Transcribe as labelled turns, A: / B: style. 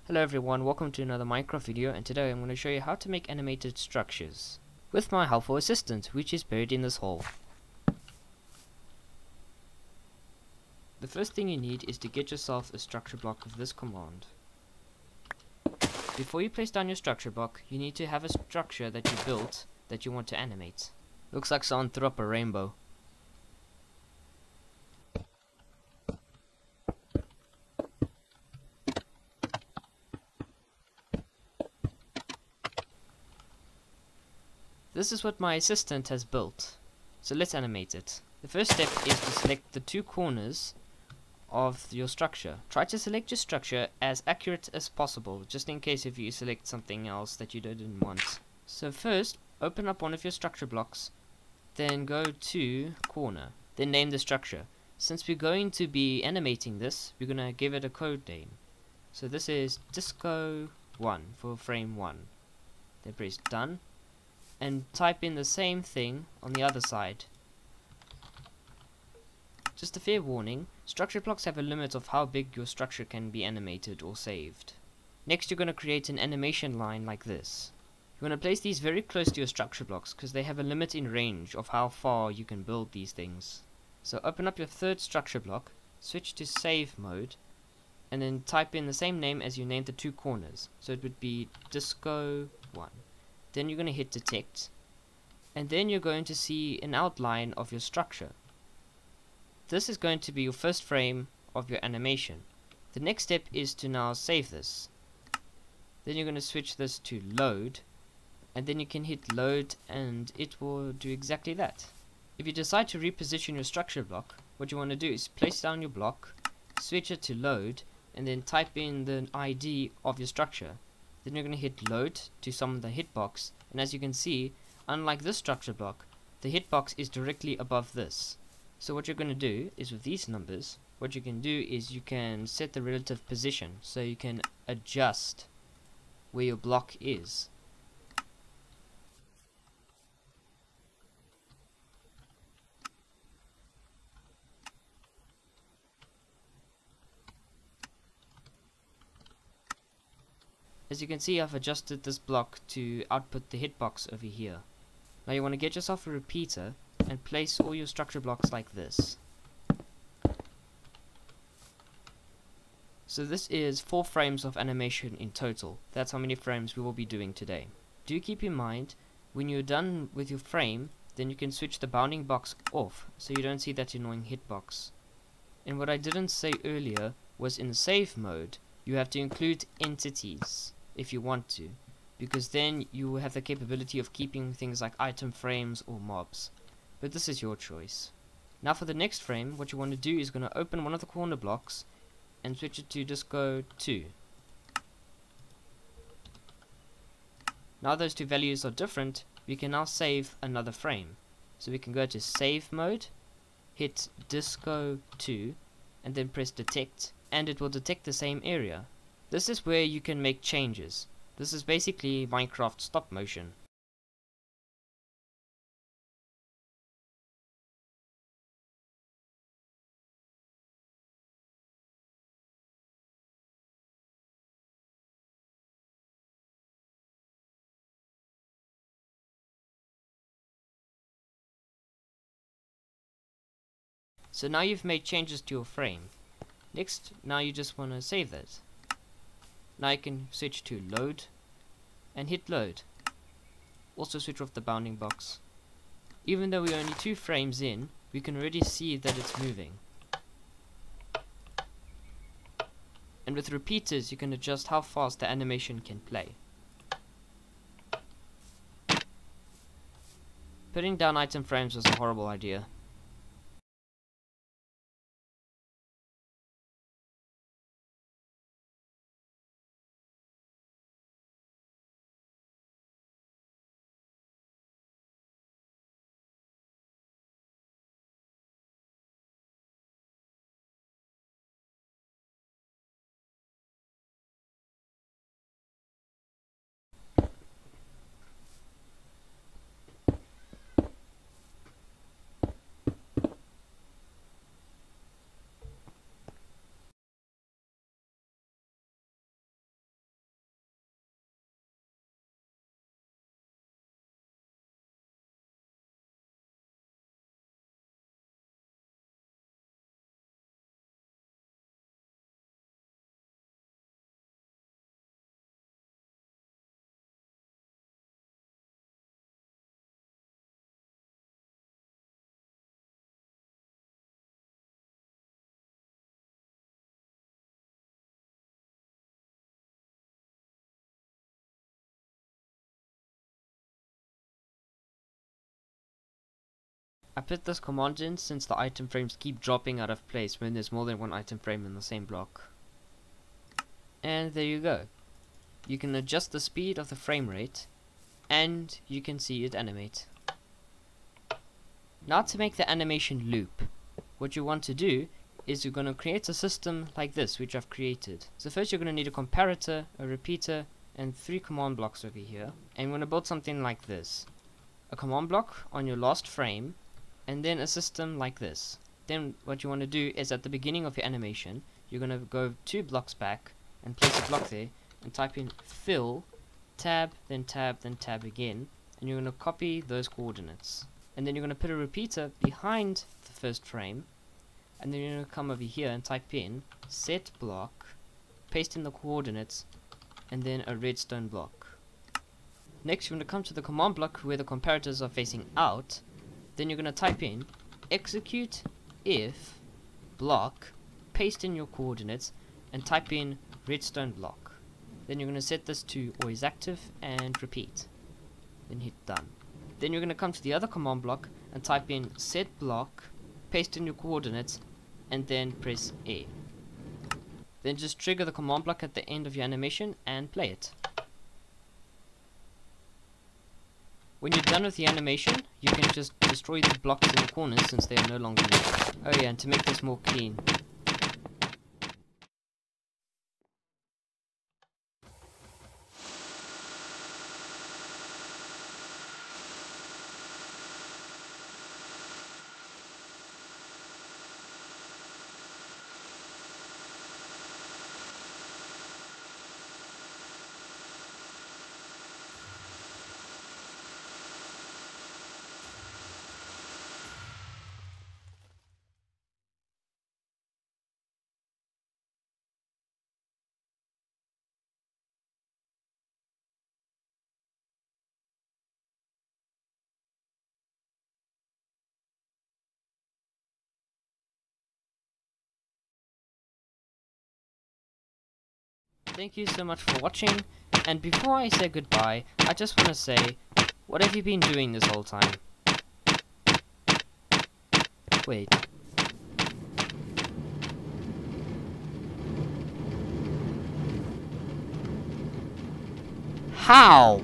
A: Hello everyone, welcome to another Minecraft video, and today I'm going to show you how to make animated structures with my helpful assistant, which is buried in this hole. The first thing you need is to get yourself a structure block of this command. Before you place down your structure block, you need to have a structure that you built that you want to animate. Looks like someone threw up a rainbow. This is what my assistant has built, so let's animate it. The first step is to select the two corners of your structure. Try to select your structure as accurate as possible, just in case if you select something else that you didn't want. So first, open up one of your structure blocks, then go to corner, then name the structure. Since we're going to be animating this, we're going to give it a code name. So this is Disco 1 for frame 1. Then press done, and type in the same thing on the other side. Just a fair warning, structure blocks have a limit of how big your structure can be animated or saved. Next you're going to create an animation line like this. You're going to place these very close to your structure blocks because they have a limit in range of how far you can build these things. So open up your third structure block, switch to save mode, and then type in the same name as you named the two corners. So it would be Disco 1. Then you're going to hit detect, and then you're going to see an outline of your structure. This is going to be your first frame of your animation. The next step is to now save this. Then you're going to switch this to load, and then you can hit load and it will do exactly that. If you decide to reposition your structure block, what you want to do is place down your block, switch it to load, and then type in the ID of your structure. Then you're going to hit load to summon the hitbox, and as you can see, unlike this structure block, the hitbox is directly above this. So what you're going to do is with these numbers, what you can do is you can set the relative position, so you can adjust where your block is. As you can see, I've adjusted this block to output the hitbox over here. Now you want to get yourself a repeater and place all your structure blocks like this. So this is 4 frames of animation in total. That's how many frames we will be doing today. Do keep in mind, when you're done with your frame, then you can switch the bounding box off so you don't see that annoying hitbox. And what I didn't say earlier was in save mode, you have to include entities if you want to, because then you will have the capability of keeping things like item frames or mobs. But this is your choice. Now for the next frame, what you want to do is going to open one of the corner blocks and switch it to Disco 2. Now those two values are different, we can now save another frame. So we can go to save mode, hit Disco 2, and then press detect, and it will detect the same area. This is where you can make changes. This is basically Minecraft stop motion. So now you've made changes to your frame. Next, now you just want to save that. Now you can switch to load and hit load. Also switch off the bounding box. Even though we're only 2 frames in, we can already see that it's moving. And with repeaters you can adjust how fast the animation can play. Putting down item frames was a horrible idea. I put this command in since the item frames keep dropping out of place when there's more than one item frame in the same block. And there you go. You can adjust the speed of the frame rate and you can see it animate. Now to make the animation loop, what you want to do is you're going to create a system like this, which I've created. So first you're going to need a comparator, a repeater, and 3 command blocks over here. And we're going to build something like this. A command block on your last frame, and then a system like this. Then what you want to do is at the beginning of your animation, you're going to go 2 blocks back and place a block there and type in fill, tab, then tab, then tab again, and you're going to copy those coordinates. And then you're going to put a repeater behind the first frame, and then you're going to come over here and type in set block, paste in the coordinates, and then a redstone block. Next you're going to come to the command block where the comparators are facing out. Then you're going to type in execute if block, paste in your coordinates, and type in redstone block. Then you're going to set this to always active and repeat. Then hit done. Then you're going to come to the other command block and type in set block, paste in your coordinates, and then press A. Then just trigger the command block at the end of your animation and play it. When you're done with the animation, you can just destroy the blocks in the corners since they are no longer needed. Oh yeah, and to make this more clean, thank you so much for watching, and before I say goodbye, I just want to say, what have you been doing this whole time? Wait. How?